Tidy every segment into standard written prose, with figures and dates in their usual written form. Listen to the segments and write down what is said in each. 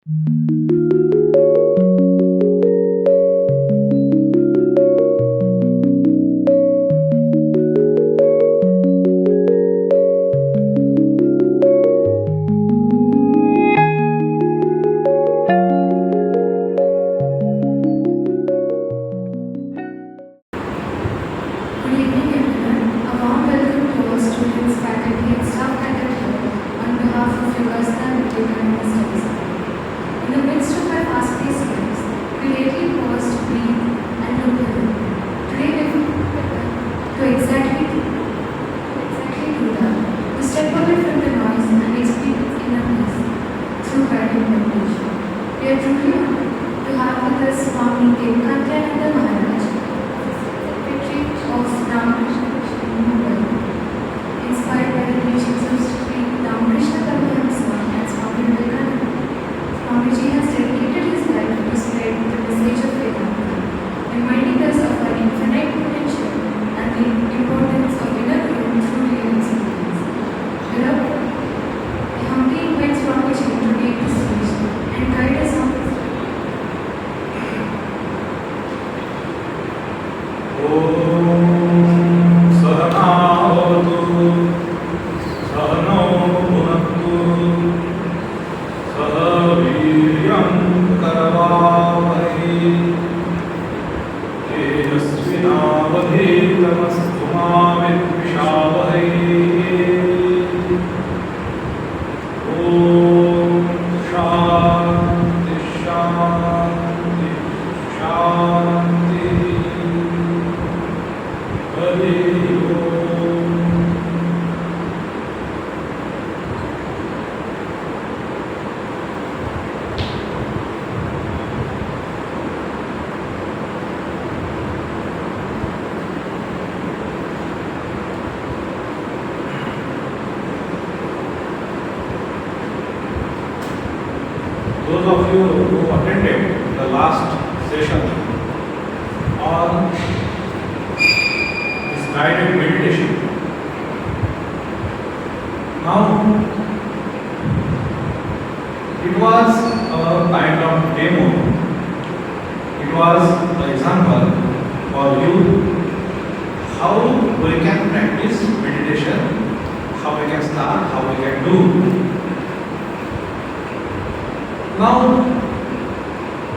We are truly honored to have with us Swami Devakantyananda Secretary of Ramakrishna Mission in Mumbai. Inspired by the teachings of Sri Ramakrishna and Swami Vivekananda, Swamiji has dedicated his life to spread the message of Vedanta, reminding us of our infinite potential and the importance of inner growth through real experience. Beloved, I humbly invite Swamiji to take the stage and guide us on this way. Those of you who attended the last session on this guided meditation, now it was a kind of demo. It was an example for you how we can practice meditation, how we can start, how we can do. Now,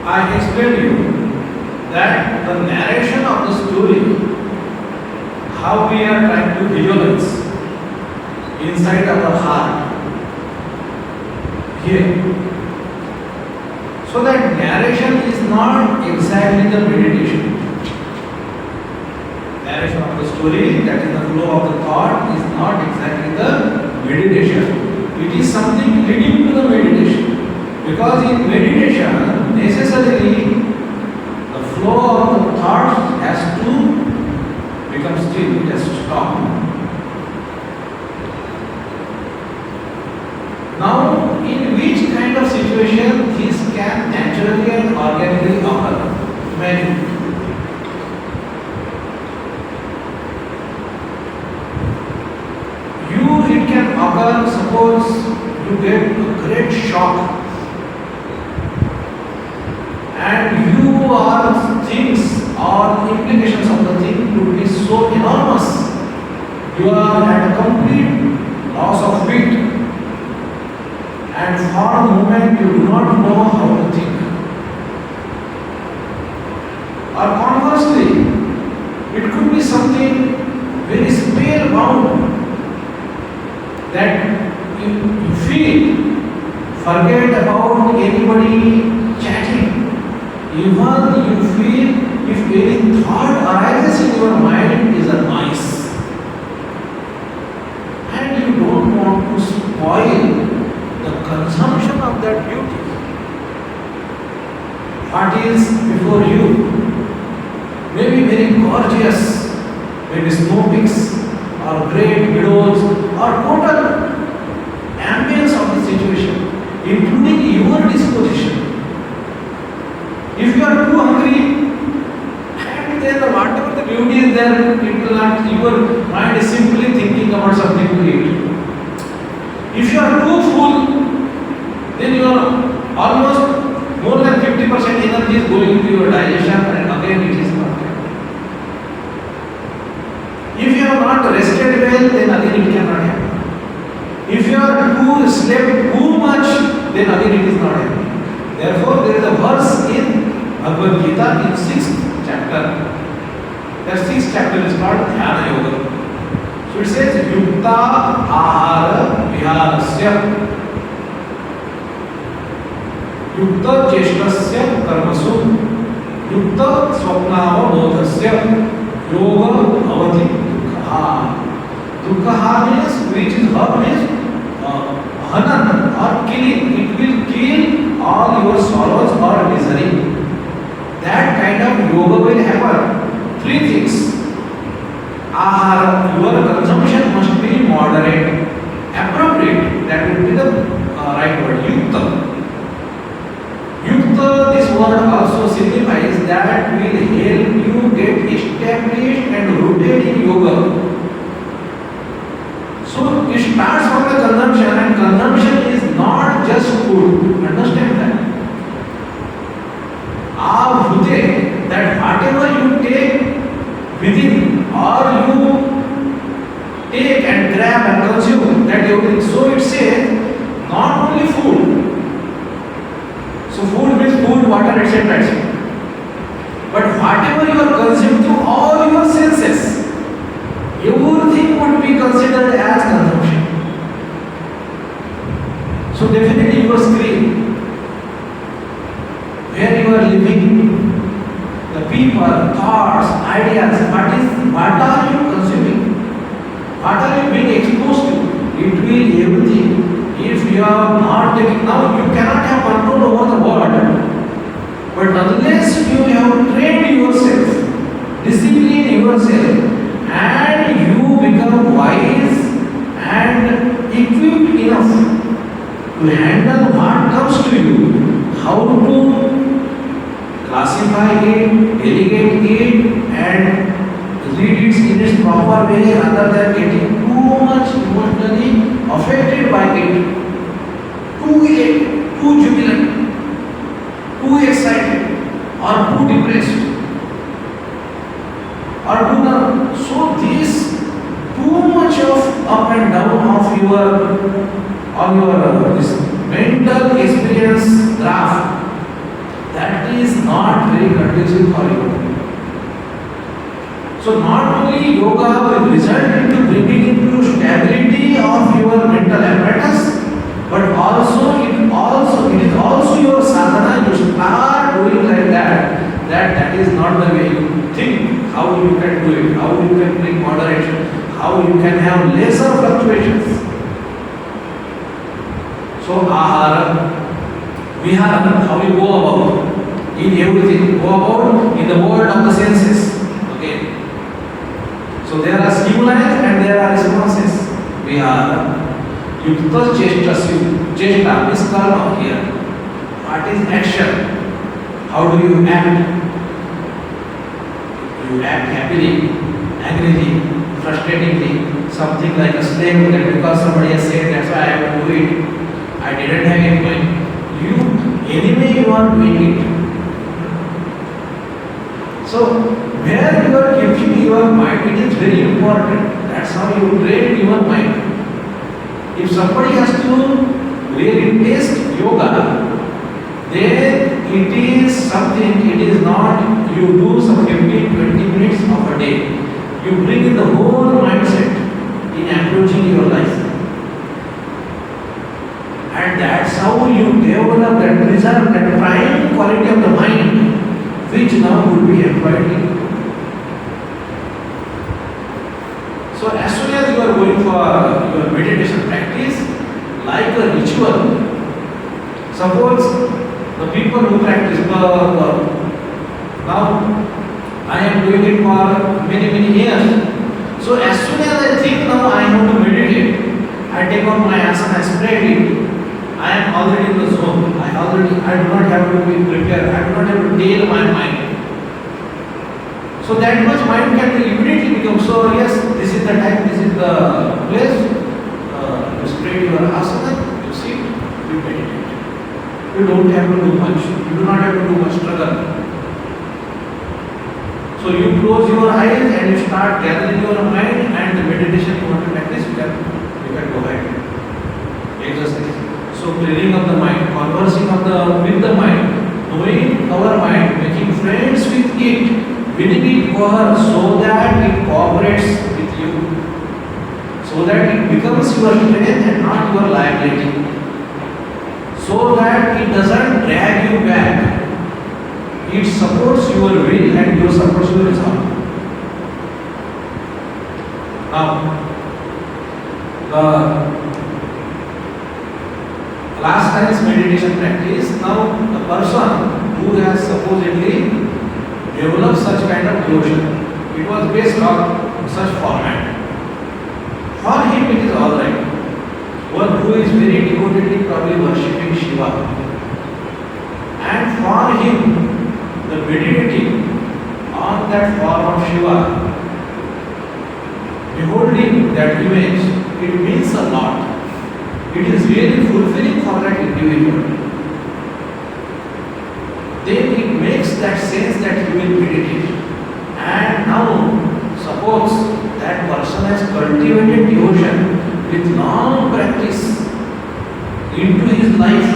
I explained you that the narration of the story, how we are trying to visualize inside our heart here. So that narration is not exactly the meditation. Narration of the story, that is the flow of the thought, is not exactly the meditation. It is something leading to the meditation. Because in meditation, necessarily the flow of the thoughts has to become still, it has to stop. Now, in which kind of situation this can naturally and organically occur? Imagine. It can occur, suppose you get a great shock. And you are things or implications of the thing could be so enormous. You are at a complete loss of wit. And for a moment you do not know how to think. Or conversely, it could be something very spellbound that you feel, forget about anybody chatting. Even you feel if any thought arises in your mind is a noise. And you don't want to spoil the consumption of that beauty. What is before you may be very gorgeous, maybe snow peaks or great meadows or total ambience of the situation, including your disposition. If you are too hungry, and then whatever the beauty is there, it will not, your mind is simply thinking about something to eat. If you are too full, then your almost more than 50% energy is going into your digestion, and again it is not happening. If you have not rested well, then again it cannot happen. If you are slept too much, then again it is not happening. Therefore, there is a verse in Bhagavad Gita in 6th chapter. That 6th chapter is called Dhyana Yoga. So it says, Yukta Ahara Viharasya Yukta Cheshtasya Karmasu Yukta Swapnava Bodhasya Yoga Avati Dukha. Dukha means, which is her means hanan or killing. It will kill all your sorrows or misery. That kind of yoga will happen. Three things. Ahara, your consumption must be moderate, appropriate. That would be the right word. Yukta. Yukta, this word also signifies that will help you get established and rooted in yoga. So it starts from the consumption, and consumption is not just food. Understand that. Abhute, that whatever you take within or you take and grab and consume, that everything. So it says not only food. So food means food, water, etc. etc. But whatever you are consuming through all your senses, everything would be considered as consumption. So definitely your screen, where you are living, the people, thoughts, ideas, what are you consuming? What are you being exposed to? It will everything. If you are not taking, now you cannot have control over the world. But unless you have trained yourself, disciplined yourself, and you become wise and equipped enough to handle what comes to you, how to classify it, delegate it, and lead it in its proper way rather than getting too much emotionally affected by it, too elated, too jubilant, too excited, or too depressed, or too numb. So this too much of up and down of your this mental experience graph, that is not very conducive for you. So not only yoga will result into bringing into stability of your mental apparatus, but also it is also your sadhana. You start doing like that. That is not the way you think. How you can do it? How you can bring moderation? How you can have lesser fluctuations? So ahara, vihara, how you go about in everything. Go about in the world of the senses. Okay. So there are stimuli and there are responses. Vihara. Yukta cheshtasya. Cheshta means karma here. What is action? How do you act? You act happily, angrily, frustratingly, something like a slave that because somebody has said that's why I have to do it. I didn't have any point. Anyway you are doing it. So where you are keeping your mind, it is very important. That's how you train your mind. If somebody has to really taste yoga, then it is something, it is not you do some 15-20 minutes of a day. You bring in the whole mindset in approaching your life. And that's how you develop that preserve that prime quality of the mind, which now would be employed in. So as soon as you are going for your meditation practice, like a ritual, suppose the people who practice now I am doing it for many years. So as soon as I think now I have to meditate, I take out my asana, I spread it. I am already in the zone. I do not have to be prepared. I do not have to tail my mind. So that much mind can immediately become, so yes, this is the time, this is the place. You spread your asana, you sit, you meditate. You don't have to do much. You do not have to do much struggle. So you close your eyes and you start gathering your mind, and the meditation you want to practice, you can go ahead. Exercise. So clearing of the mind, conversing with the mind, knowing our mind, making friends with it, winning it over so that it cooperates with you, so that it becomes your strength and not your liability, so that it doesn't drag you back. It supports your will and you supports your resolve. Now, the last time's meditation practice, now the person who has supposedly developed such kind of devotion, it was based on such format. For him it is alright. One who is very devotedly probably worshipping Shiva, and for him the meditating on that form of Shiva, beholding that image, it means a lot. It is really fulfilling for that individual. Then it makes that sense that he will meditate. And now, suppose that person has cultivated devotion with long practice into his life,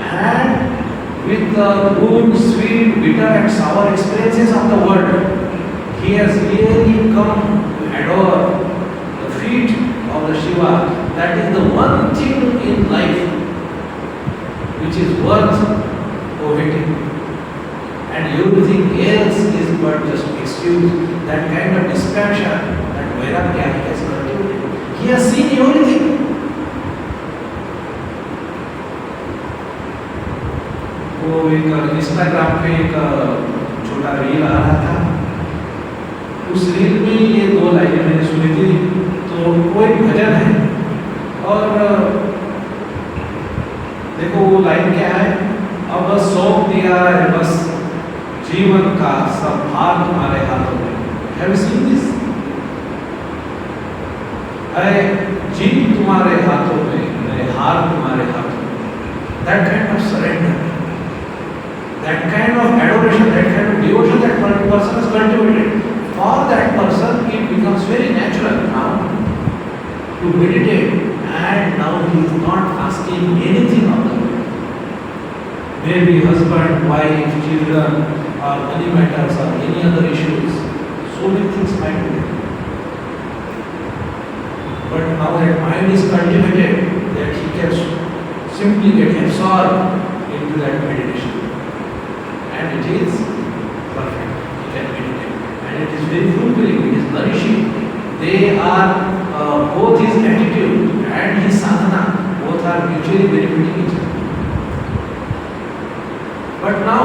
and with the good, sweet, bitter and sour experiences of the world, he has really come to adore the feet of the Shiva. That is the one thing in life which is worth coveting, and everything else is but just excuse. That kind of distraction, that vairagya he has cultivated. He has seen everything. वो एक Instagram पे एक छोटा reel आ रहा था, उस reel में ये दो लाइनें मैंने सुनी थी। तो वो एक भजन है, और देखो वो लाइन क्या है, अब सौंप दिया है बस जीवन का सब भार तुम्हारे हाथों में। Have you seen this? है जीत तुम्हारे हाथों में, मेरे हार तुम्हारे हाथों में। That kind of surrender, that kind of adoration, that kind of devotion that person has cultivated, for that person it becomes very natural now to meditate, and now he is not asking anything of the world. Maybe husband, wife, children, or money matters, or any other issues. So many things might be there. But now that mind is cultivated, that he can simply get absorbed into that meditation. And it is perfect. He can meditate. And it is very fulfilling, it is nourishing. They are, both his attitude and his sadhana, both are mutually benefiting each other. But now,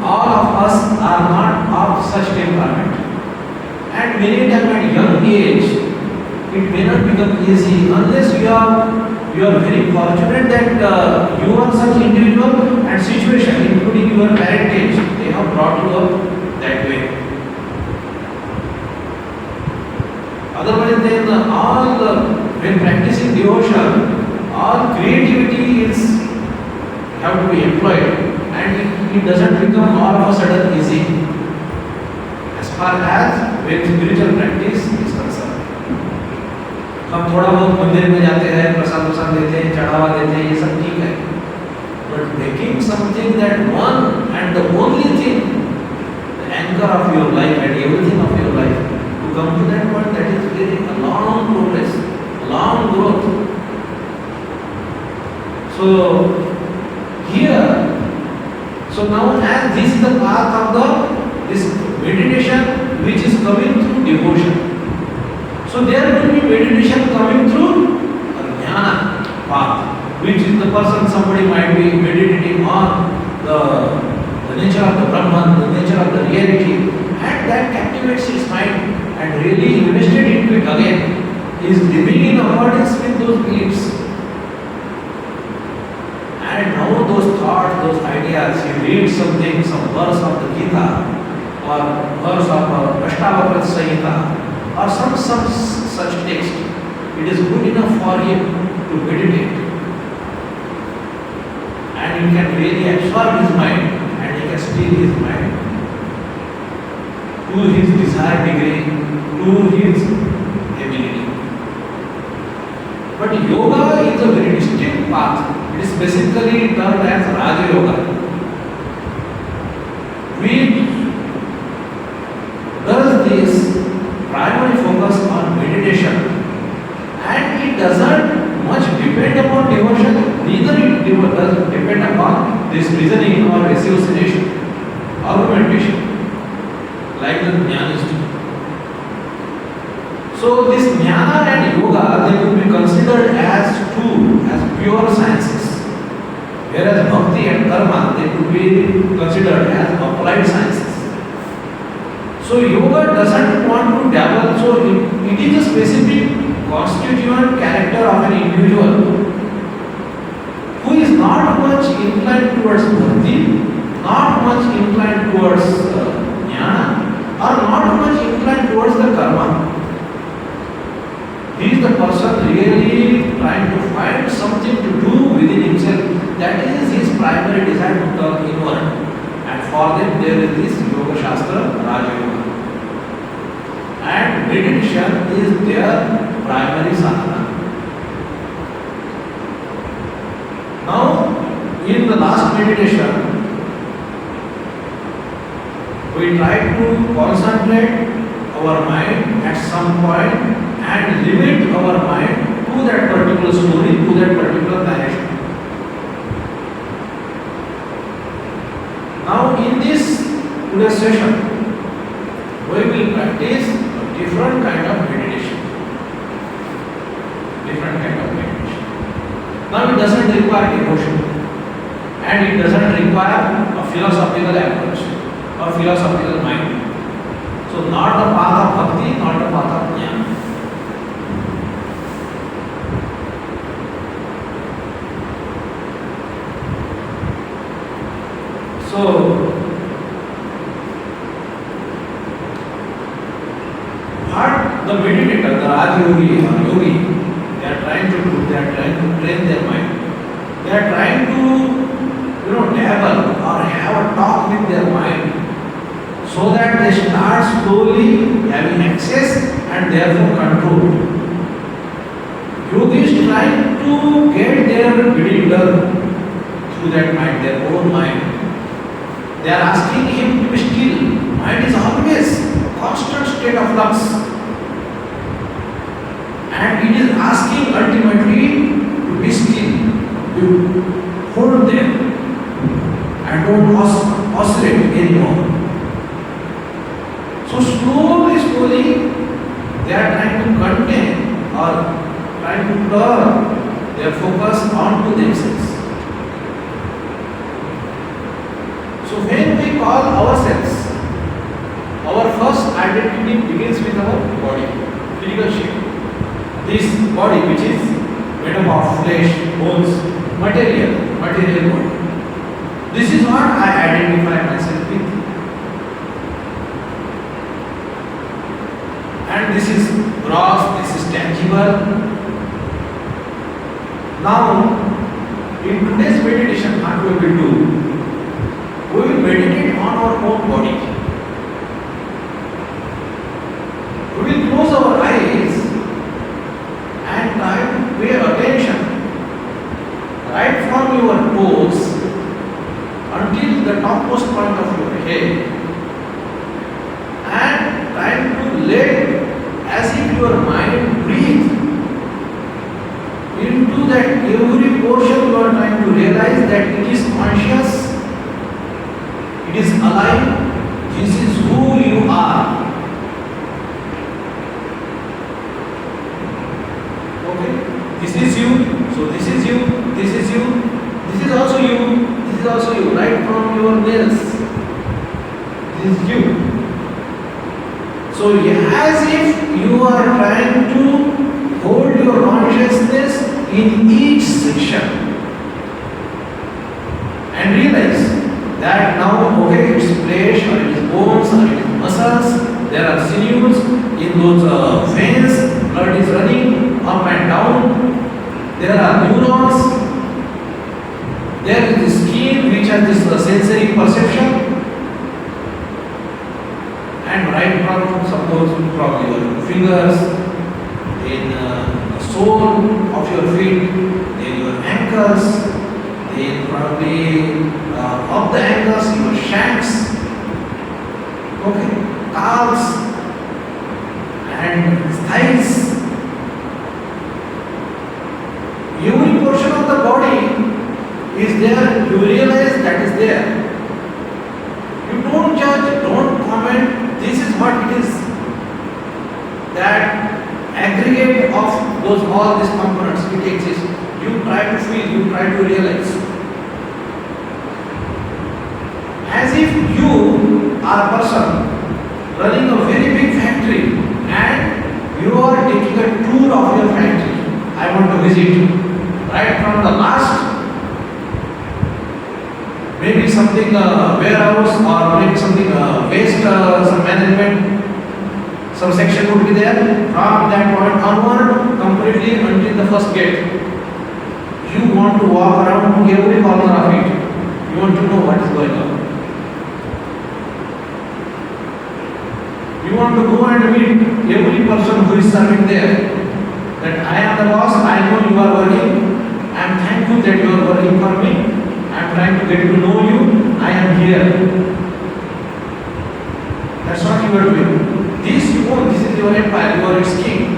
all of us are not of such temperament. And many times at young age, it may not become easy unless you are very fortunate that you are such individual and situation, including your parentage, they have brought you up that way. Otherwise, then when practicing devotion, all creativity have to be employed, and it doesn't become all of a sudden easy. As far as when spiritual practice is concerned, हम थोड़ा बहुत मंदिर में जाते हैं, प्रसाद देते हैं, चढ़ावा देते हैं, ये सब ठीक है। But making something that one and the only thing, the anchor of your life and everything of your life, to come to that point, that is very a long progress, long growth. So here, so now as this is the path of this meditation which is coming through devotion. So there will be meditation coming through jnana path, which is the person, somebody might be meditating on the nature of the Brahman, the nature of the reality, and that captivates his mind and really invested into it again. He is living in accordance with those beliefs. And now those thoughts, those ideas, he reads something, some verse of the Gita, or verse of Ashtavakra Samhita, or some such text. It is good enough for him to meditate. And and it can really absorb his mind and he can steal his mind to his desired degree, to his ability. But yoga is a very distinct path. It is basically termed as Raja Yoga, which does this primary focus on meditation, and it doesn't much depend upon devotion, neither it does depend upon this reasoning or association, argumentation, like the Jnanists do. So this jnana and yoga, they could be considered as two, as pure sciences, whereas bhakti and karma, they could be considered as applied sciences. So yoga doesn't want to dabble, so it is a specific constituent character of an individual who is not much inclined towards bhakti, not much inclined towards jnana, or not much inclined towards the karma. He is the person really trying to find something to do within himself. That is his primary desire to turn inward. And for them there is this Yoga Shastra, Raja Yoga. And meditation is their primary sadhana. Now, in the last meditation, we try to concentrate our mind at some point and limit our mind to that particular story, to that particular narration. Now in this today's session, we will practice a different kind of meditation. Different kind of meditation. Now it doesn't require devotion, and it doesn't require a philosophical approach or philosophical mind. So not the path of bhakti, not the path of jnana. So, what the meditator, the Raj Yogi or Yogi, they are trying to do, they are trying to train their mind. They are trying to, dabble or have a talk with their mind so that they start slowly having access and therefore control. Yogi is trying to get their bidding done through that mind, their own mind. They are asking him to be still. Mind is always a constant state of flux. And it is asking ultimately to be still. You hold there and don't oscillate anymore. So slowly, they are trying to contain or trying to turn their focus onto themselves. So when we call ourselves, our first identity begins with our body, physical shape. This body which is made up of flesh, bones, material body. This is what I identify myself with. And this is gross, this is tangible. Now, in today's meditation, what we will do? We will meditate on our own body. We will close our eyes and try to pay attention right from your toes until the topmost point of your head, and try to let as if your mind breathe into that every portion. You are trying to realize that it is conscious. It is alive. This is who you are. Okay? This is you. So this is you. This is you. This is also you. This is also you. Right from your nails. This is you. So as if you are trying to hold your consciousness in each section and realize that now, okay, it's flesh or it is bones or it is muscles, there are sinews, in those veins, blood is running up and down, there are neurons, there is the skin, has this sensory perception, and right from suppose from your fingers, then the sole of your feet, then your ankles, then probably up the ankles your shanks, okay, calves and thighs. Every portion of the body is there, you realize that is there. You don't judge, don't comment, this is what it is. That aggregate of those all these components, it exists. You try to feel, you try to realize. As if you are a person running a very big factory and you are taking a tour of your factory. I want to visit. Right from the last, maybe something warehouse or maybe something waste, some management, some section would be there. From that point onward, completely until the first gate. You want to walk around every corner of it. You want to know what is going on. You want to go and meet every person who is serving there. That I am the boss, I know you are working. I am thankful that you are working for me. I am trying to get to know you. I am here. That's what you are doing. This you own, this is your empire, you are its king.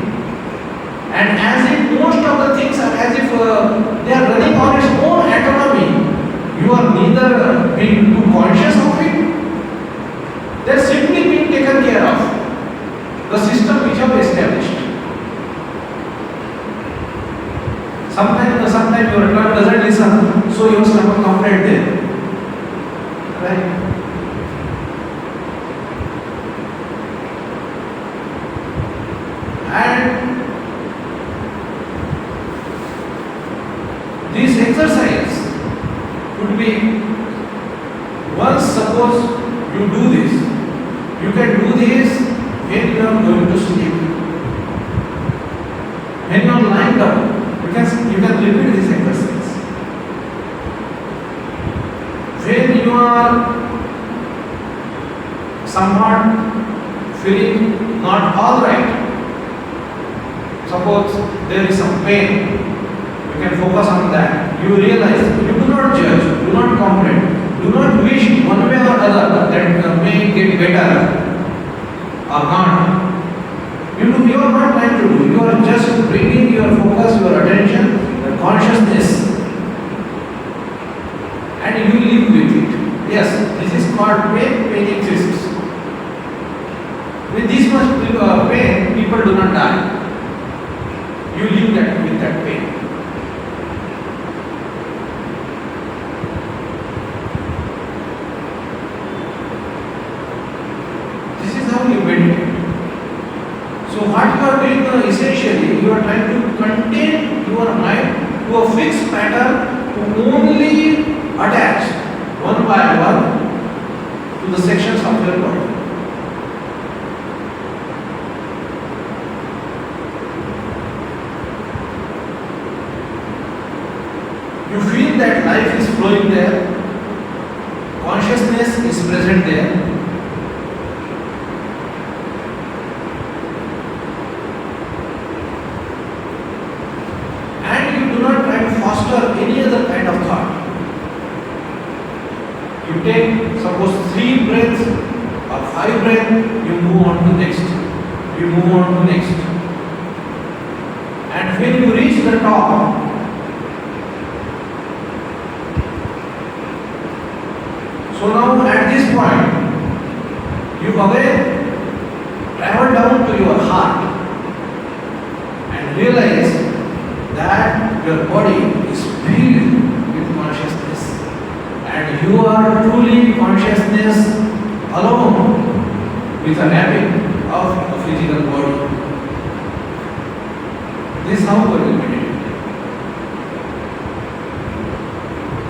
And as if most of the things are as if they are running on its own autonomy. You are neither being too conscious of it. They are simply being taken care of. The system which you have established. Sometimes your tongue doesn't listen, so your stomach complains there. Right? And this exercise could be, once suppose you do this, you can do this when you are going to sleep. When you are lying down, you can repeat this exercise. When you are somewhat feeling not alright, suppose there is some pain, you can focus on that. You realize, you do not judge, do not complain, do not wish one way or other that may get better or not. You are not trying to do, you are just bringing your focus, your attention, your consciousness, and you live with it. Yes, this is called pain, pain exists. With this much pain, people do not die. You live with that pain. This is how you meditate. So what you are doing essentially, you are trying to contain your mind to a fixed pattern to only attach one by one to the sections of your body. You feel that life is flowing there, consciousness is present there. Any other kind of thought. You take suppose 3 breaths or 5 breaths, you move on to next. You move on to next. And when you reach the top, so now at this point, you again travel down to your heart and realize that your body is filled with consciousness and you are truly consciousness alone with a habit of a physical body. This is how we will meditate.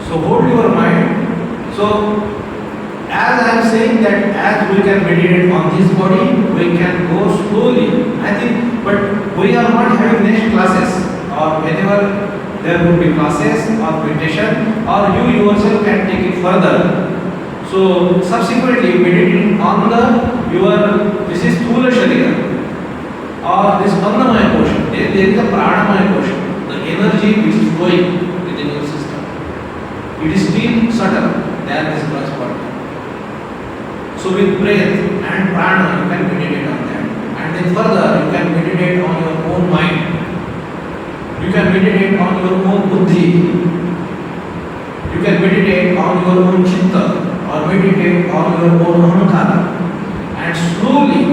So hold your mind. So as I am saying that as we can meditate on this body, we can go slowly. I think, but we are not having next classes or whenever there would be classes or meditation, or you yourself can take it further. So subsequently meditating on this is Thula Sharira or this Annamaya portion. There is a Pranamaya portion, the energy which is flowing within your system. It is still subtle than this glass body. So with breath and prana you can meditate on that. And then further you can meditate on your own mind. You can meditate on your own buddhi. You can meditate on your own chitta or meditate on your own ahankara. And slowly,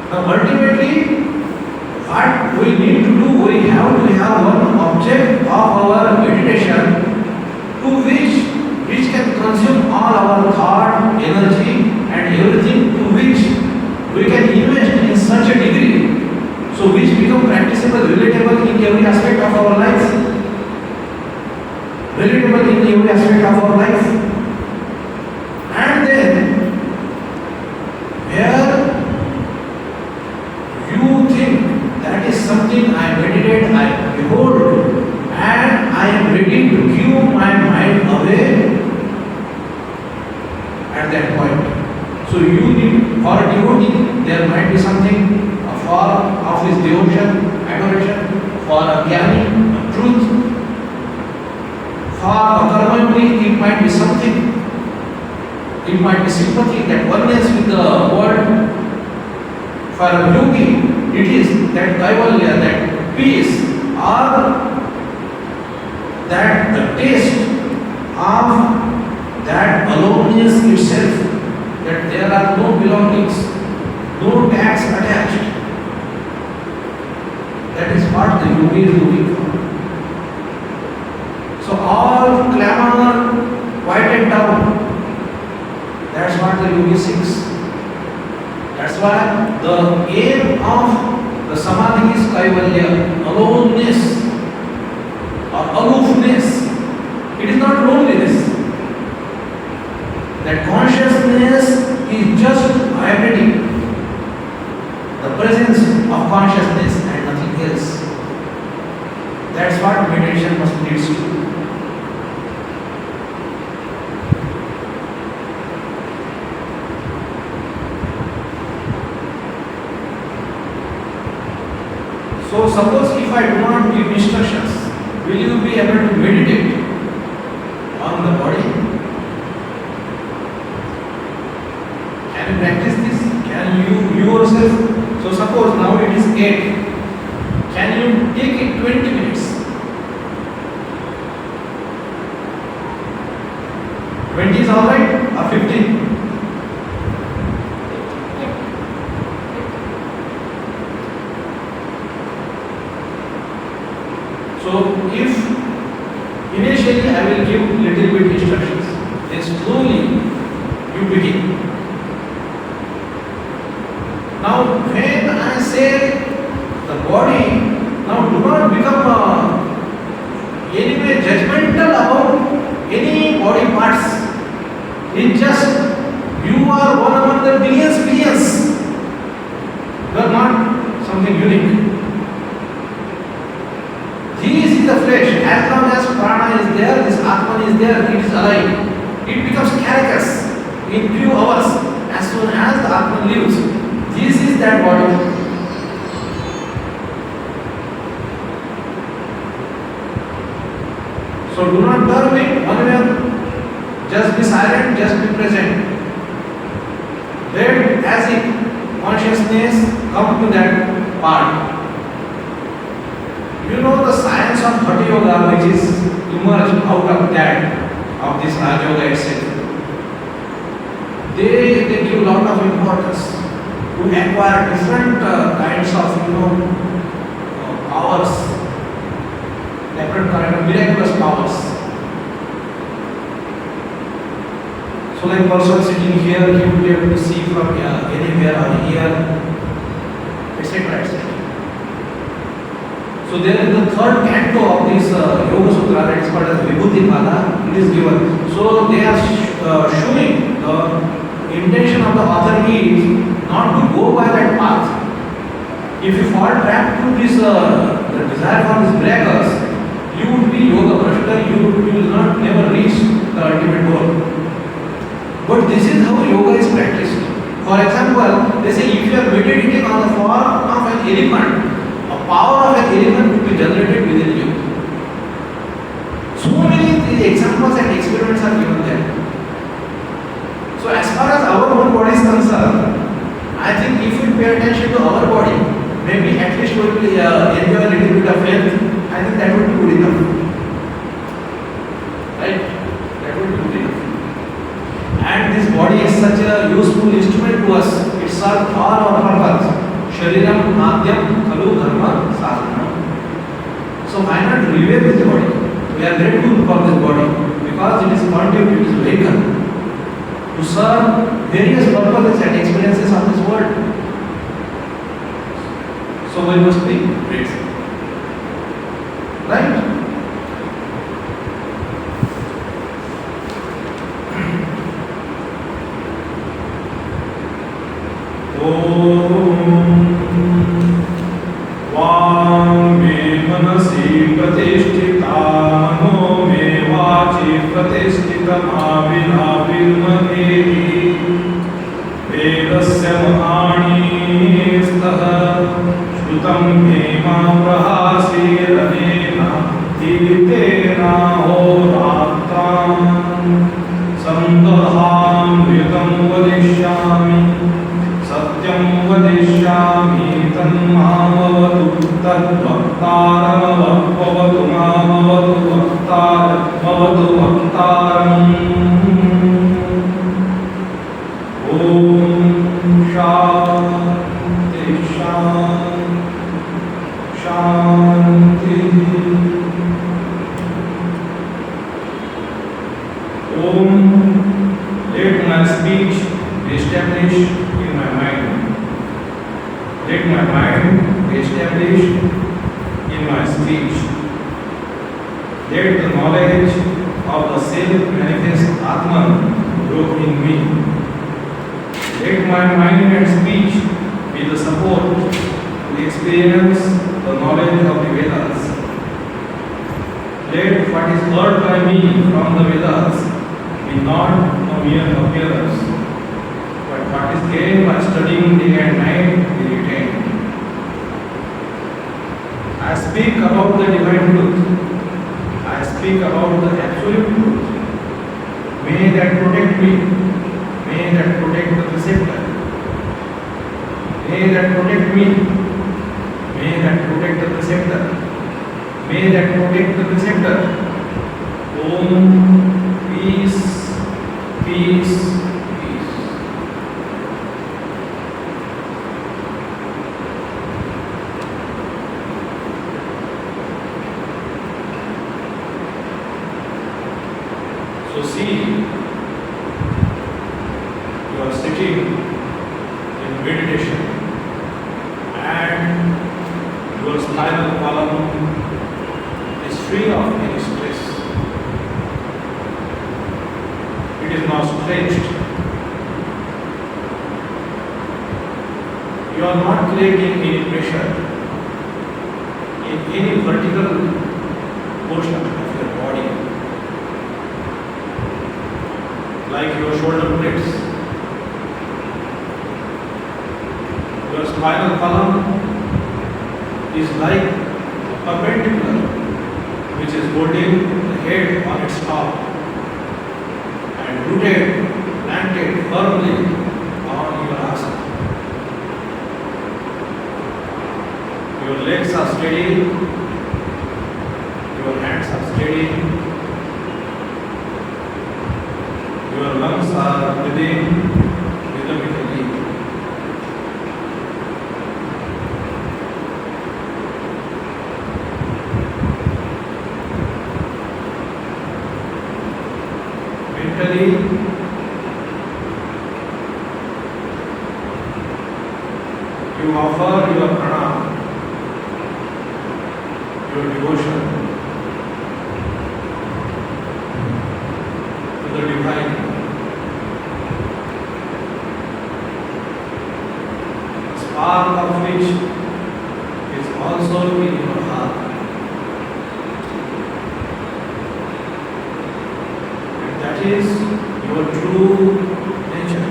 now ultimately, what we need to do, we have to have one object of our meditation to which can consume all our thought, energy and everything, to which we can invest in such a degree, so which become practicable, relatable in every aspect of our life. Relatable in every aspect of our life. And then, where you think that is something I meditate, I behold, and I am ready to give my mind away at that point. So you need, for a devotee, there might be something, a form of his devotion, adoration, for a jnani, a truth. For a karma-yogi, it might be something. It might be sympathy, that oneness with the world. For a yogi, it is that kaivalya, that peace, or that the taste of that aloneness itself, that there are no belongings, no tags attached. That is what the yogi is looking for. So all clamor quieted down. That's what the yogi seeks. That's why the aim of the samadhi is kaivalya, aloneness or aloofness. It is not loneliness. That consciousness is just vibrating. The presence of consciousness and nothing else. That's what meditation must lead to. So suppose if I do not give instructions, will you be able to meditate on the body? Can you practice this? Can you yourself? So suppose now it is 8. Can you take it 20 minutes? 20 is alright or 15? So if initially I will give little bit instructions, then slowly you begin. Now when I say the body, now do not become anyway judgmental about any body parts. It's just you are one among the billions. You are not something unique. This is the flesh. As long as prana is there, this atman is there, it is alive. It becomes carcass in few hours. As soon as the atman leaves, this is that body. So do not term it one way. Just be silent, just be present. Let as if consciousness come to that part. You know the science of Hatha Yoga, which is emerged out of that, of this Raj Yoga itself. They give a lot of importance to acquire different kinds of powers, different kind of miraculous powers. So like person sitting here, he will be able to see from anywhere or here, etc. etc. So there is the third canto of this Yoga Sutra, that is called as Vibhuti Mala. It is given. So they are showing the intention of the author is not to go by that path. If you fall trapped to this the desire for these miracles, you would be yoga prashta, you will not never reach the ultimate goal. But this is how yoga is practiced. For example, they say if you are meditating on the form of an elephant, a power of an elephant will be generated within you. So many examples and experiments are given there. So as far as our own body is concerned, I think if we pay attention to our body, maybe at least we will enjoy a little bit of health. I think that would be good enough. Right? That would be good enough. And this body is such a useful instrument to us. It serves all our purpose. Shariram Madhyam Khalu Dharma Sadhana. So why not revere this body? We are grateful for this body because it is conduit, it is vehicle to serve various purposes and experiences of this world. So we must be grateful. Right? वांग में मनसी प्रतिष्ठिता मनो में वाची प्रतिष्ठिता विलापिर्महेति वेदस्य महाणीस्तः श्रुतं हेमा प्रहासीरनेन तीर्थेन होरात्रां संदहामृतं वदिष्यामि सत्यं वदिष्यामि तन्मामवतु तद्वक्तारमवतु मामवतु वक्तारमवतु वक्तारम् ॐ शान्ति शान्ति ॐ let my speech be established in my mind. Let my mind be established in my speech. Let the knowledge of the self-manifest Atman grow in me. Let my mind and speech be the support to experience the knowledge of the Vedas. Let what is heard by me from the Vedas be not a mere appearance, but what is gained by studying day and night be retained. I speak about the divine truth. I speak about the absolute truth. May that protect me. May that protect the preceptor. May that protect me. May that protect the preceptor. May that protect the preceptor. Om, peace, peace, peace. So see, you are sitting in meditation and your spinal column is free of any stress. It is not stretched. You are not creating any pressure in any vertical portion of your body, like your shoulder blades. Your spinal column is like a perpendicular which is holding the head on its top and rooted, planted firmly on your asana. Your legs are steady, your hands are steady, your lungs are breathing rhythmically. Mentally, you offer your pranam, your devotion to the divine. Spark of which is your true nature,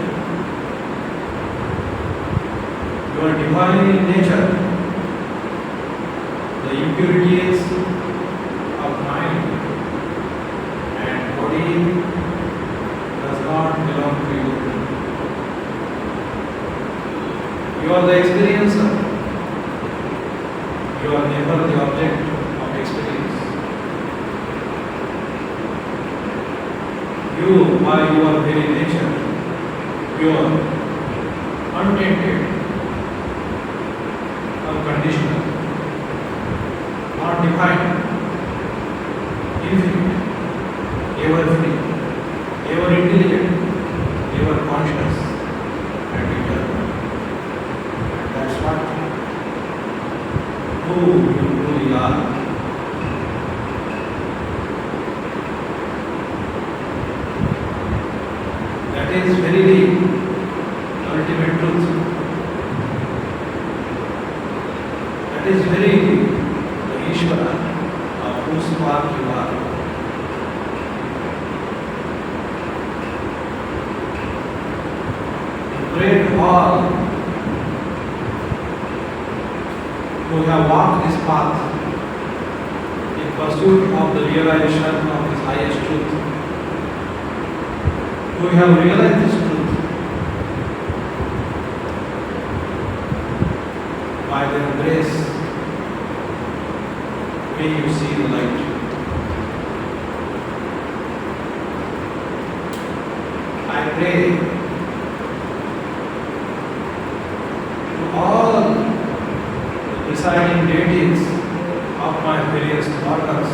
your divine nature. The impurities of mind and body does not belong to you. You are the experiencer. You are never the object of experience. You, by your very nature, pure, untainted, unconditional, not defined, infinite, ever free, ever intelligent, ever conscious, and eternal. And that's what who you truly are. That is verily ultimate truth. That is verily the Ishvara of whose spark you are. The great all who have walked this path in pursuit of the realization of this highest truth, who have realized this truth by their grace, may you see the light. I pray to all the presiding deities of my various orders,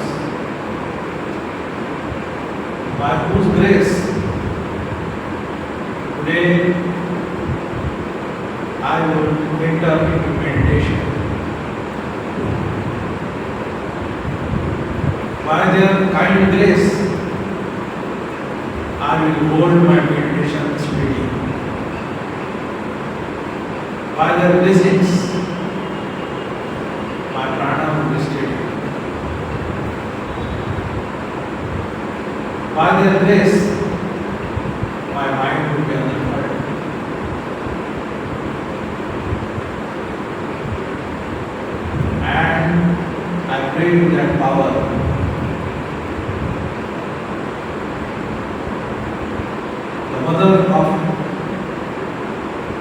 by whose grace today I will enter into meditation. By their kind grace, I will hold my meditation steady. By their blessings, my prana will be steady. By their grace, my mind will be unified. And I pray to that power, the mother of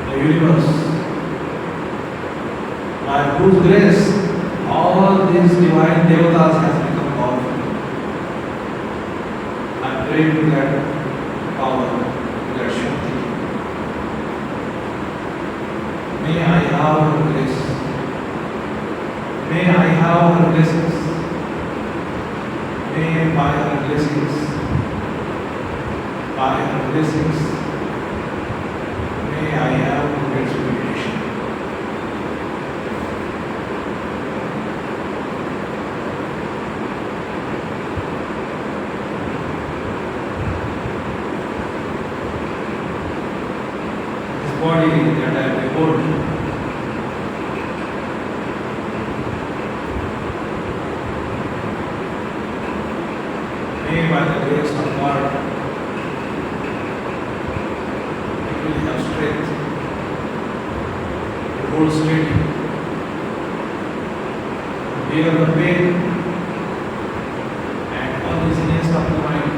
the universe, by whose grace all these divine devatas has become powerful. I pray to that power, to that Shakti. May I have her grace. May I have her blessings. May by her blessings, may I have great meditation. This body that I behold, may by the grace of God, it will have strength to hold steady, to bear the pain and uneasiness of the mind.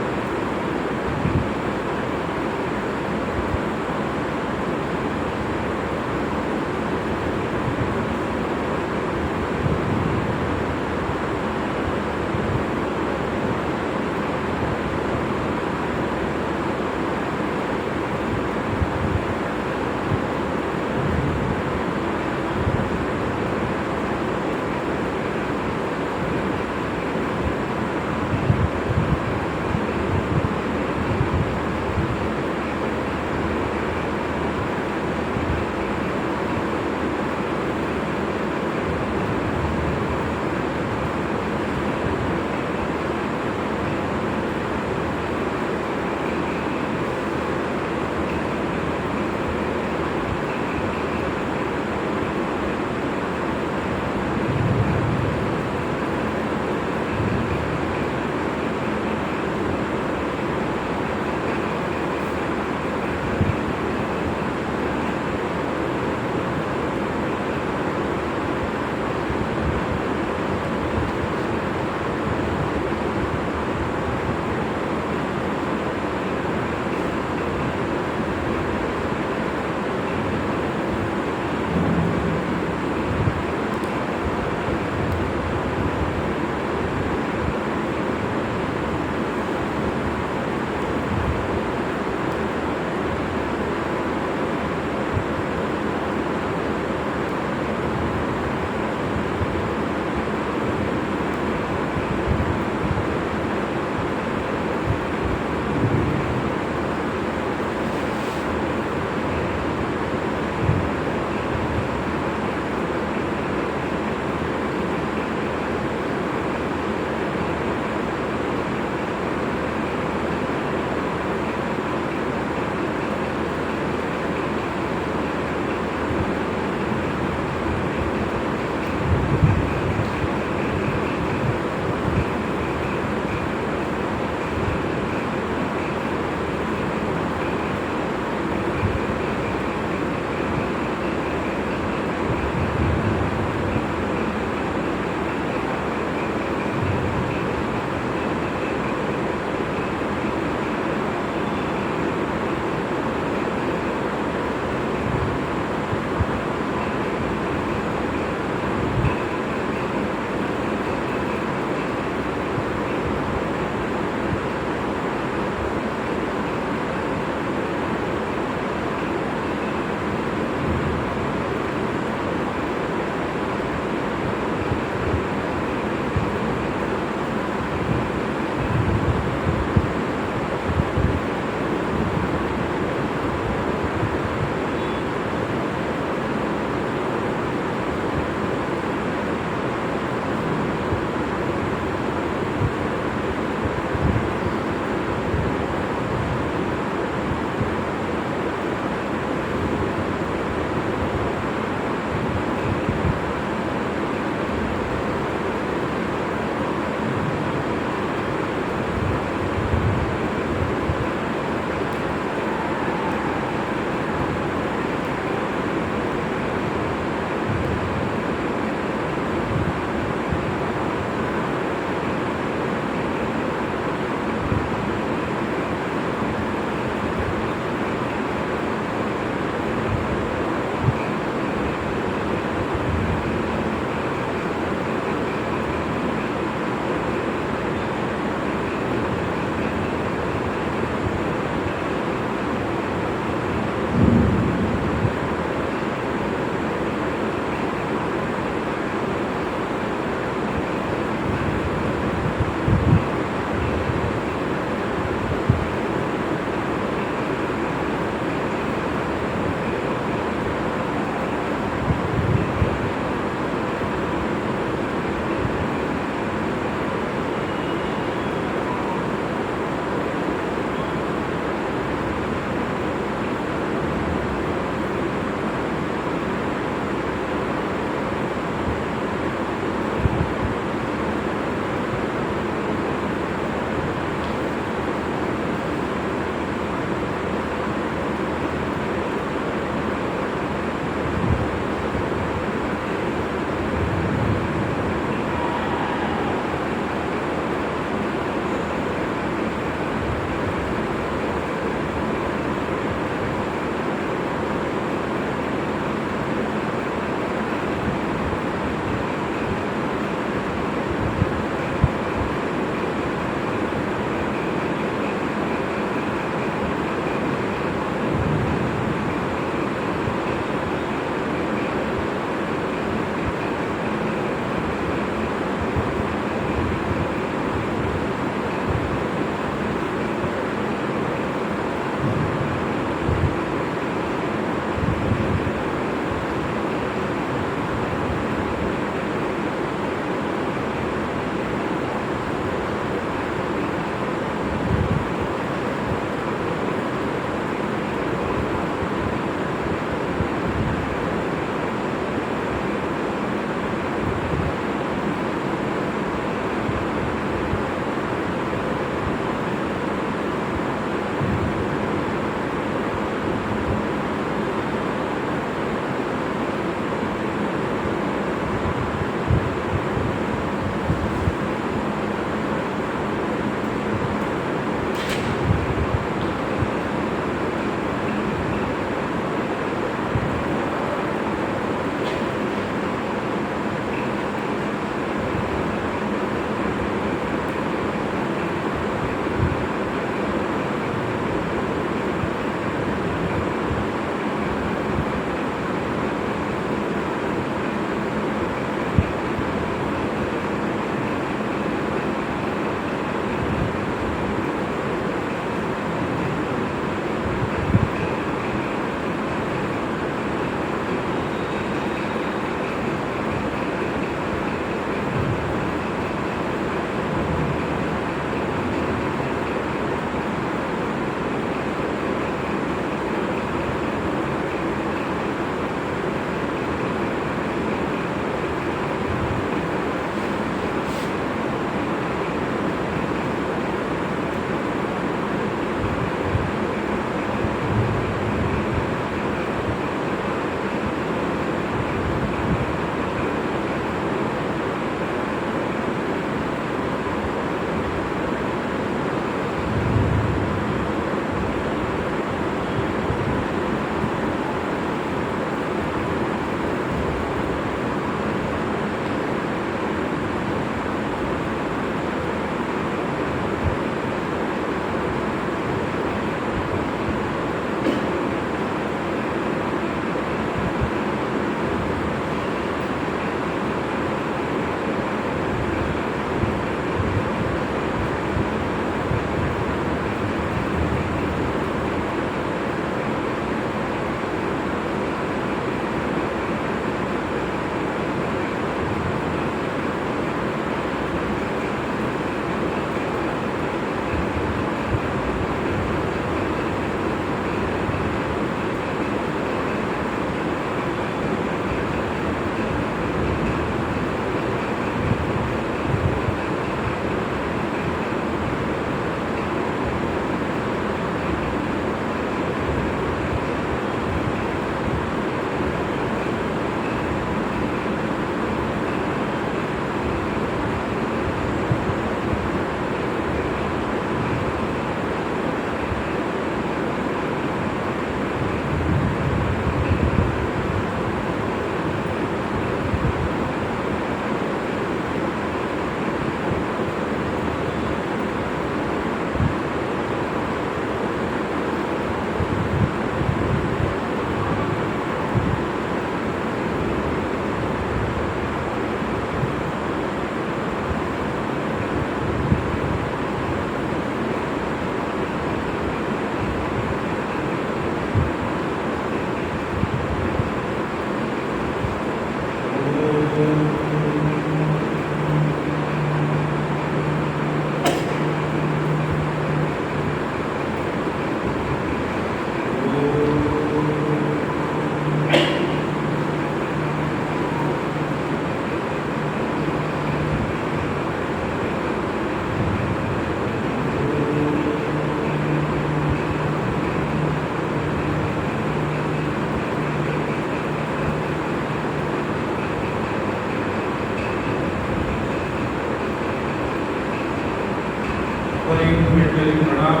Sincerely pranam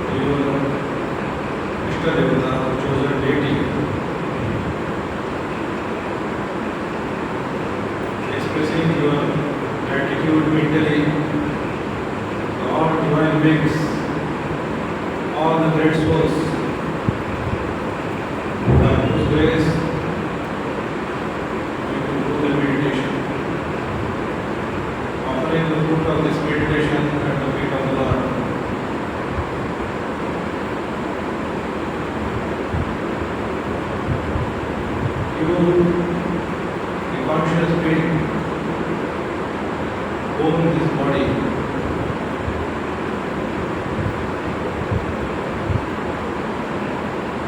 to your Ishta Devata, chosen deity. Expressing your gratitude mentally to all divine beings, all the great souls, by whose grace you can do the meditation. Offering the fruit of this meditation at the feet of the Lord. You, the conscious being, own this body.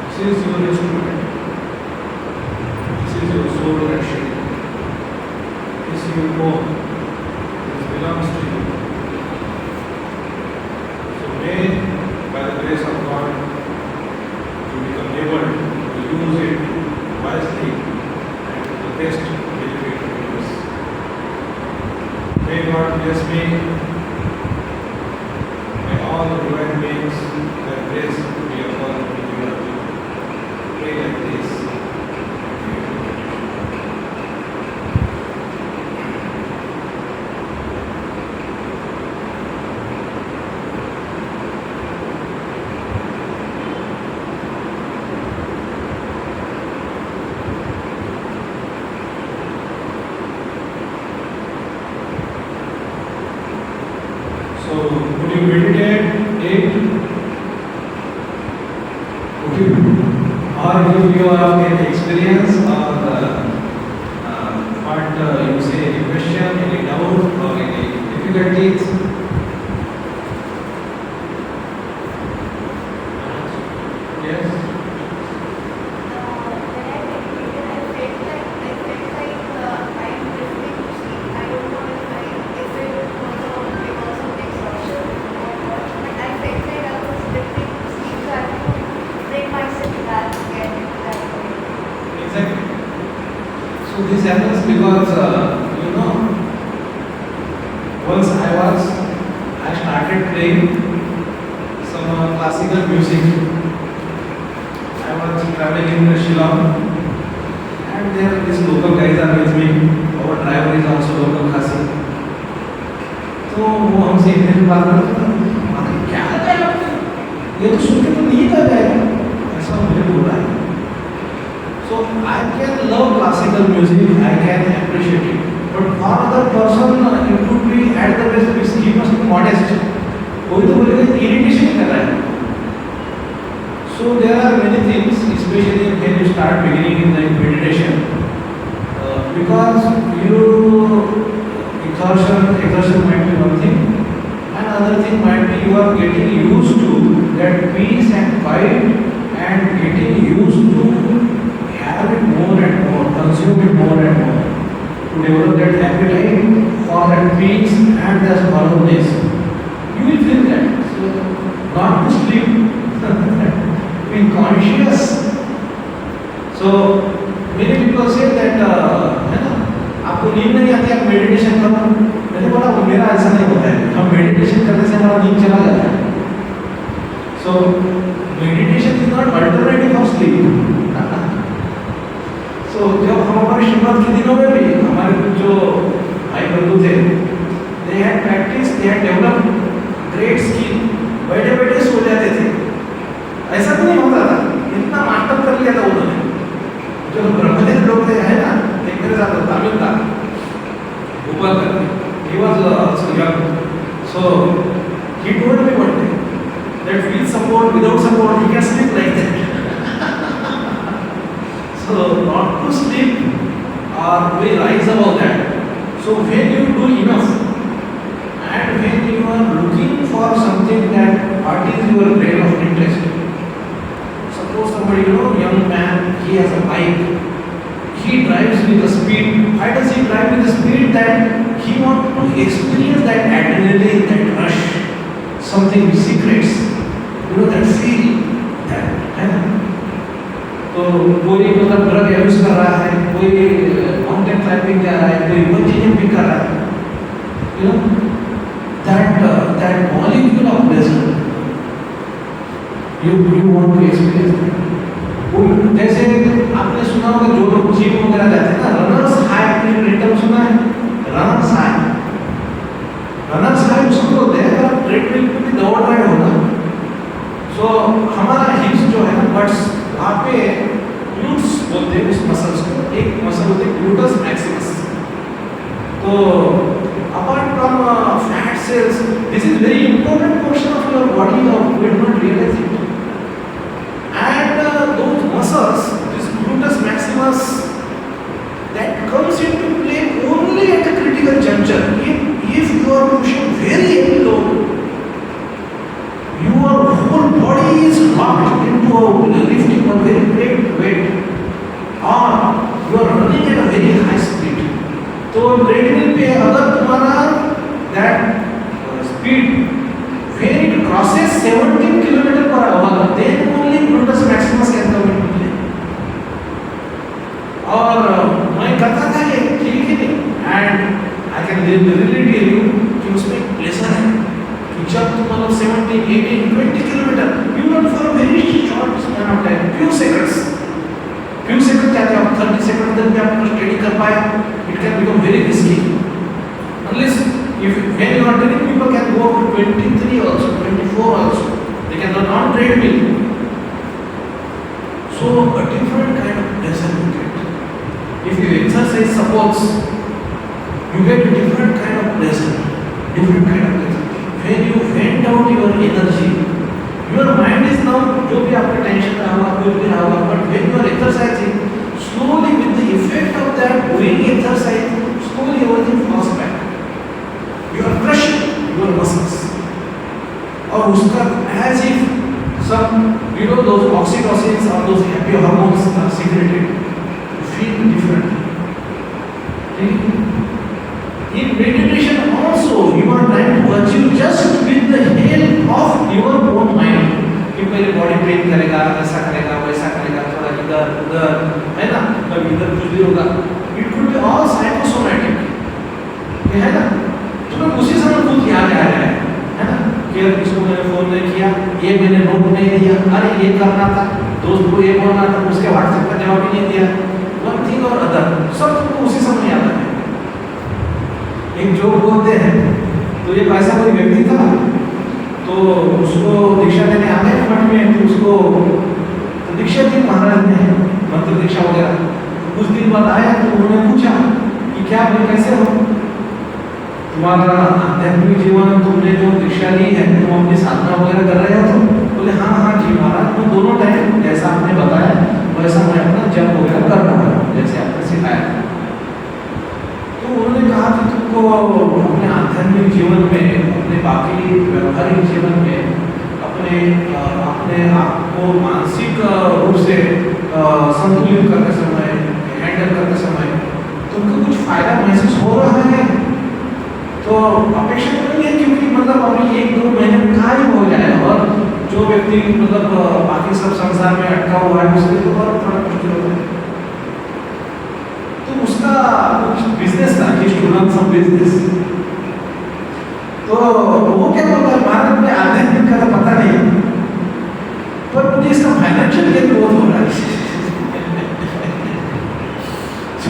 This is your instrument. This is your soul action. This you own. This belongs to you. So may, by the grace of God, you become able to use it wisely and to the best benefit of yours. May God bless me. May all the divine beings, their grace be upon me. Pray like this. So, would you meditate, eat, or if you have any experience or what you say, any question, any doubt or any difficulties? Yes? Exactly. So this happens because once I started playing some classical music. I was traveling in Shillong, and there these local guys are with me. Our driver is also local Khasi. तो वो हमसे इतने में बात करते थे, क्या है ये तो सुन के तो नींद आ जाएगा, ऐसा मुझे बोल रहा है. So I can love classical music, I can appreciate it, but for other person it would be at the best he must be modest. कोई तो बोलेगा irritation कर रहा है. So there are many things, especially when you start beginning in the meditation, because you exertion might be one thing, and another thing might be you are getting used to that peace and quiet, and getting used to have it more and more, consume it more and more, to develop that appetite for that peace and that hollowness. You will feel that. So, not to sleep, being conscious. So, many people say that, आपको नींद नहीं आती, आप meditation करो. मैंने बोला वो मेरा ऐसा नहीं होता है, हम मेडिटेशन करने से हमारा नींद चला जाता है. So, meditation is not alternative of sleep. So, जब हम हमारे शुरुआत के दिनों में भी हमारे कुछ जो भाई बंधु थे, they had practiced, they had developed great skill. बैठे बैठे सो जाते थे. ऐसा तो नहीं होता था, इतना मास्टर कर लिया था उन्होंने. जो ब्रह्मदेव लोग थे है ना, एक मेरे साथ तामिल था, ऊपर करके. He was also young, so he told me one day that with support, without support, he can sleep like that. So not to sleep or we rise above that. So when you do enough and when you are looking for something that what is your plane of interest. Suppose somebody, young man, he has a bike. He drives with a speed. Why does he drive with a speed? That he wants to experience that adrenaline, that rush, something secrets. That feel, that, है ना? तो कोई मतलब drug use कर रहा है, कोई mountain climbing कर रहा है, कोई बंजी जंपिंग कर रहा है, that molecule of pleasure. You want to experience that? जैसे आपने सुना होगा जो लोग जिम वगैरह जाते हैं ना, रनर्स हाई, आपने टर्म सुना है? रनर्स हाई, रनर्स हाई उसको बोलते हैं। अगर आप ट्रेडमिल पे भी दौड़ रहे हो ना, सो हमारा हिप्स जो है ना, बट्स वहाँ पे ग्लूट्स बोलते हैं उस मसल्स को, एक मसल होते हैं ग्लूटस मैक्सिमस। तो apart from fat cells, this is very important portion of your body, you do not realize it. And those muscles, this gluteus maximus, that comes into play only at a critical juncture. If you are pushing very heavy load, your whole body is locked into lifting a very great weight, or you are running at a very high speed. तो treadmill पे अगर तुम्हारा that speed when it crosses 17 km/h, then only gluteus maximus can come into play. और मैं करता था ये, ठीक है, and I can really tell you कि उसमें प्रेशर है कि जब तुम मतलब 17, 18, 20 kilometre, you run for very short span of time, few seconds क्या क्या 30 सेकंड तक भी आप स्टडी कर पाए, it can become very risky unless if when you are training, people can go up to 23 also, 24 also, they can run on treadmill. So a different kind of pressure you get if you exercise. Suppose you get a different kind of pressure, when you vent out your energy, your mind is now, जो भी आपका tension रहा होगा, कुछ भी रहा होगा, but when you are exercising, slowly with the effect of that doing exercise, slowly everything falls back. You are crushing your muscles. और उसका as if some, you know, those oxytocins or those happy hormones are secreted. You feel different. In meditation also, you are trying to achieve just with the help of your own mind. कि पहले body pain करेगा, ऐसा करेगा, वैसा करेगा, थोड़ा इधर उधर, है ना, कभी इधर कुछ भी होगा। It could be all psychosomatic, ये है ना। तुम्हें उसी समय खुद याद आ रहा है ना, कि यार इसको मैंने फोन नहीं किया, ये मैंने नोट नहीं दिया, अरे ये करना था, दोस्त को ये बोलना था, उसके व्हाट्सएप का जवाब ही नहीं दिया, वन थिंग और अदर, सब तुमको उसी समय याद आ रहा है। एक जोक बोलते हैं, तो ये ऐसा कोई व्यक्ति था, तो उसको दीक्षा लेने आ गए मठ में, तो उसको तो दीक्षा दी महाराज ने, मंत्र दीक्षा वगैरह। कुछ दिन बाद आया तो उन्होंने पूछा कि क्या भाई कैसे हो, तुम्हारा आध्यात्मिक जीवन, तुमने जो दीक्षा ली है, तुम अपनी साधना वगैरह कर रहे हो? तो बोले हाँ हाँ जी महाराज, मैं दोनों टाइम जैसा आपने बताया वैसा मैं अपना जप वगैरह कर रहा हूँ, जैसे आपने सिखाया। तो उन्होंने कहा कि तुमको अपने आध्यात्मिक जीवन में, अपने बाकी व्यवहारिक जीवन में, अपने आप को मानसिक रूप से संतुलित करते समय, हैंडल करते समय तुमको कुछ फायदा महसूस हो रहा है? तो अपेक्षा नहीं है, क्योंकि मतलब अभी 1-2 महीने में कहाँ ही हो जाए, और जो व्यक्ति मतलब बाकी सब संसार में अटका हुआ है उसके लिए तो थोड़ा मुश्किल होता है। तो उसका कुछ बिजनेस था, कि स्टूडेंट सब बिजनेस, तो वो क्या बोलता है, भारत में आध्यात्मिक का तो पता नहीं, पर मुझे इसका फाइनेंशियल गेन बहुत हो रहा है।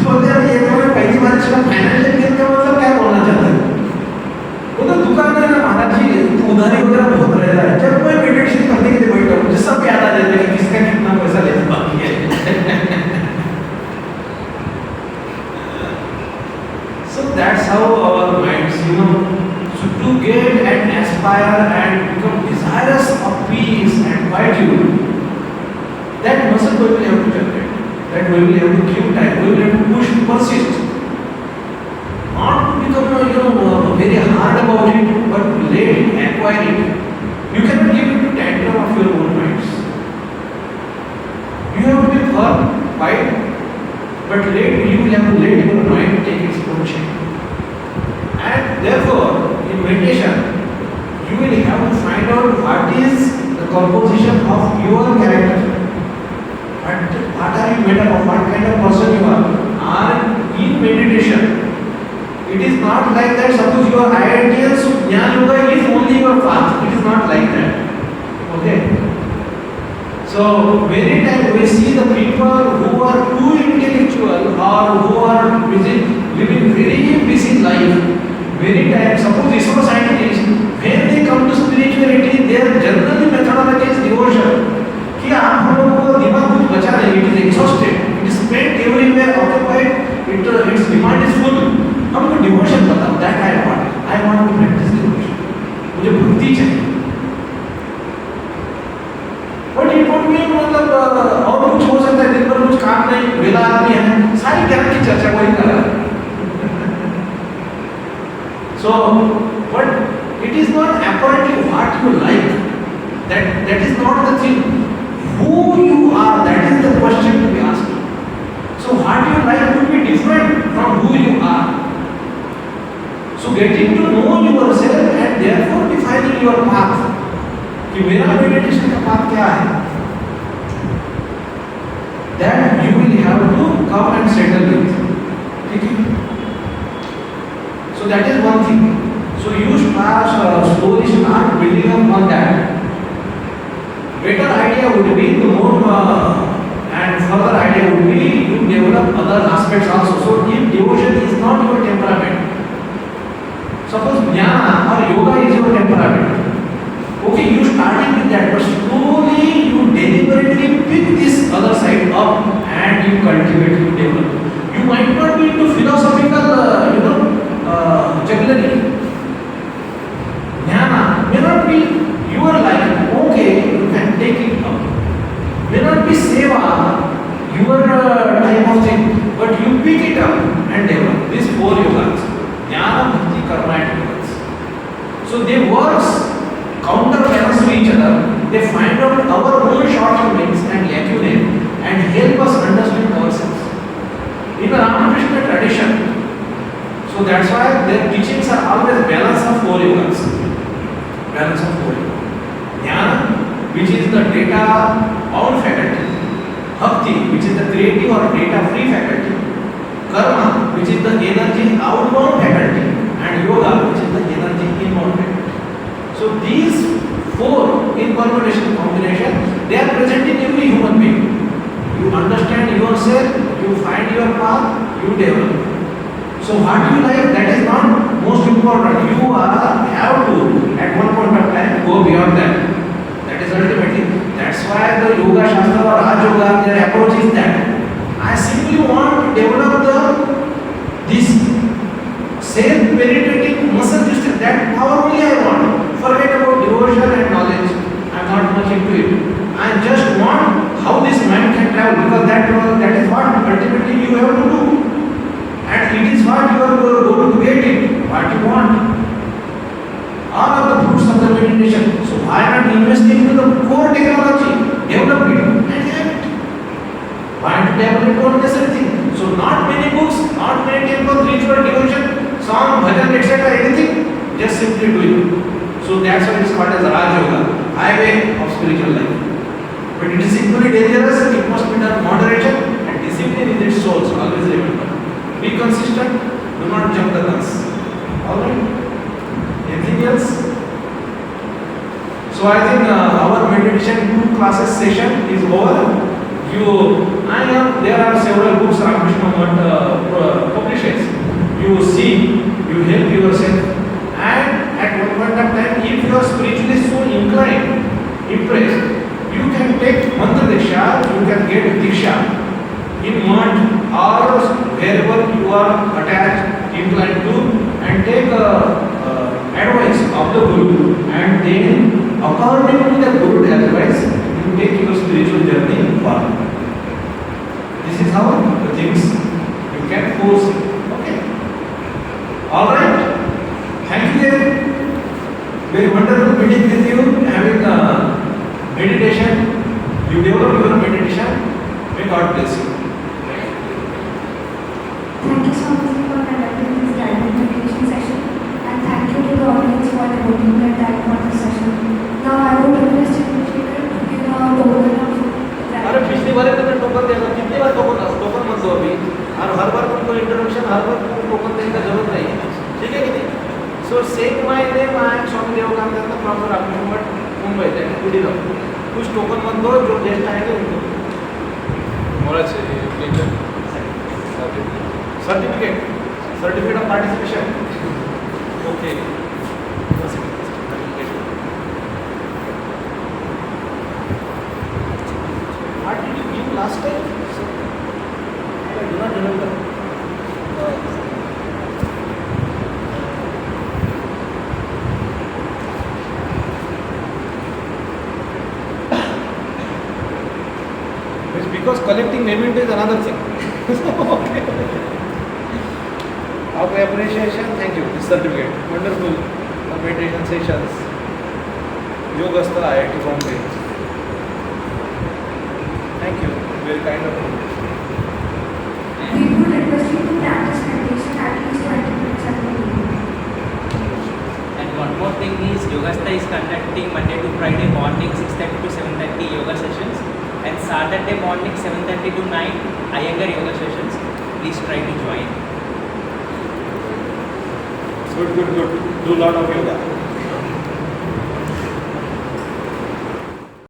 बोलते हैं ये तो पहली बार इसका फाइनेंशियल गेन का मतलब क्या बोलना चाहता है? वो तो दुकान है ना महाराज जी, तो उधारी वगैरह बहुत रहता है। जब मैं मेडिटेशन करने के लिए बैठा हूँ, मुझे सब याद आ जाता है कि किसका कितना पैसा लेना बाकी है। So that's how our minds, you know, so to get and aspire and become desirous of peace and quietude, that muscle we will have to generate, that we will have to give time, we will have to push, persist, not to become very hard about it, but let it acquire it. You cannot give it to tantrum of your own minds. You have to be firm, quiet, but you will have to let your mind take its own shape. And therefore, in meditation, you will have to find out what is the composition of your character. What are you made of? What kind of person you are? And in meditation, It is not like that. Suppose you are IITian, so Jnana Yoga is only your path. It is not like that. Okay. So many times we see the people who are too intellectual or who are busy, living very busy life. Many times, suppose ISRO scientists, when they come to spirituality, their general methodology is devotion. कि आप हम लोगों को दिमाग कुछ बचा नहीं, it is exhausted, it is spent everywhere, occupied, its demand is full. हमको devotion बताओ, that I want to practice devotion. मुझे भक्ति चाहिए. But it would mean मतलब और कुछ हो सकता है, दिन भर कुछ काम नहीं, वेला आदमी है, सारी ज्ञान की चर्चा वही कर रहा है. So, but it is not apparently what you like. That is not the thing. Who you are, that is the question to be asked. So what you like will be different from who you are. So getting to know yourself and therefore defining your path. कि मेरा meditation का path क्या है? That you will have to come and settle with. ठीक है? So that is one thing. So you slowly start building up on that. Better idea would be the more and further idea would be you develop other aspects also. So if devotion is not your temperament, suppose jnana or yoga is your temperament, okay, you starting with that, but slowly you deliberately pick this other side up and you cultivate, you develop. You might not be into philosophical, jugglery. Jnana may not be your life, okay, you can take it up. May not be seva, your type of thing, but you pick it up and develop. These four yogas, jnana, bhakti, karma and yogas. So they works counterbalance to each other. They find out our own shortcomings and lacunae and help us understand ourselves. In the Ramakrishna tradition, so that's why their teachings are always balance of four yogas. Balance of four yogas. Jnana, which is the data-bound faculty. Bhakti, which is the creative or data-free faculty. Karma, which is the energy-outbound faculty. And yoga, which is the energy-inbound faculty. So these four in combination, they are present in every human being. You understand yourself, you find your path, you develop. So what you like, that is not most important. You have to, at one point of time, go beyond that. That is ultimately. That's why the Yoga Shastra or Raj Yoga, their approach is that. I simply want to develop this self-penetrating muscle system. That power only I want. Forget about devotion and knowledge. I am not much into it. I just want how this mind can travel, because that is what ultimately you have to do. And it is what you are going to get it, what you want. All of the fruits of the meditation. So why not invest into the core technology, develop it and have it? Why not develop it unnecessary thing? So not many books, not many temples, ritual, devotion, song, bhajan, etc. anything, just simply doing. So that's why it is called as Raj Yoga, highway of spiritual life. But it is equally dangerous, it must be done moderation, and discipline is its source, always remember. Be consistent, do not jump the guns. Alright? Anything else? So I think our meditation 2 classes session is over. There are several books Ramakrishna publishes. You see, you help yourself, and at one point of time, if you are spiritually so inclined, impressed, you can take mantra diksha, you can get diksha in mud or wherever you are attached, inclined to, and take advice of the Guru, and then according to the Guru advice, you take your spiritual journey forward. This is how the things you can force it. Okay. Alright. Thank you. Very wonderful meeting with you, having meditation. You develop your meditation. May God bless you. Thank you so much for conducting this guided meditation session, and thank you to the audience for devoting their time for this session. Now I would request you good enough. कुछ token मत दो, जो guest आएंगे उनको. Maharaj, certificate of participation. Okay. What did you give last time? I do not remember. It's because collecting memento is another thing. Okay. Our appreciation, thank you. This certificate, wonderful meditation sessions. Yogastha IIT Bombay. Thank you. Very kind of you. We would request you to practice meditation at least 20 minutes a day. And one more thing is Yogastha is conducting Monday to Friday morning 6:30 to 7:30 yoga sessions and Saturday morning 7:30 to 9 Iyengar yoga sessions. Please try to join. Good. Do a lot of yoga.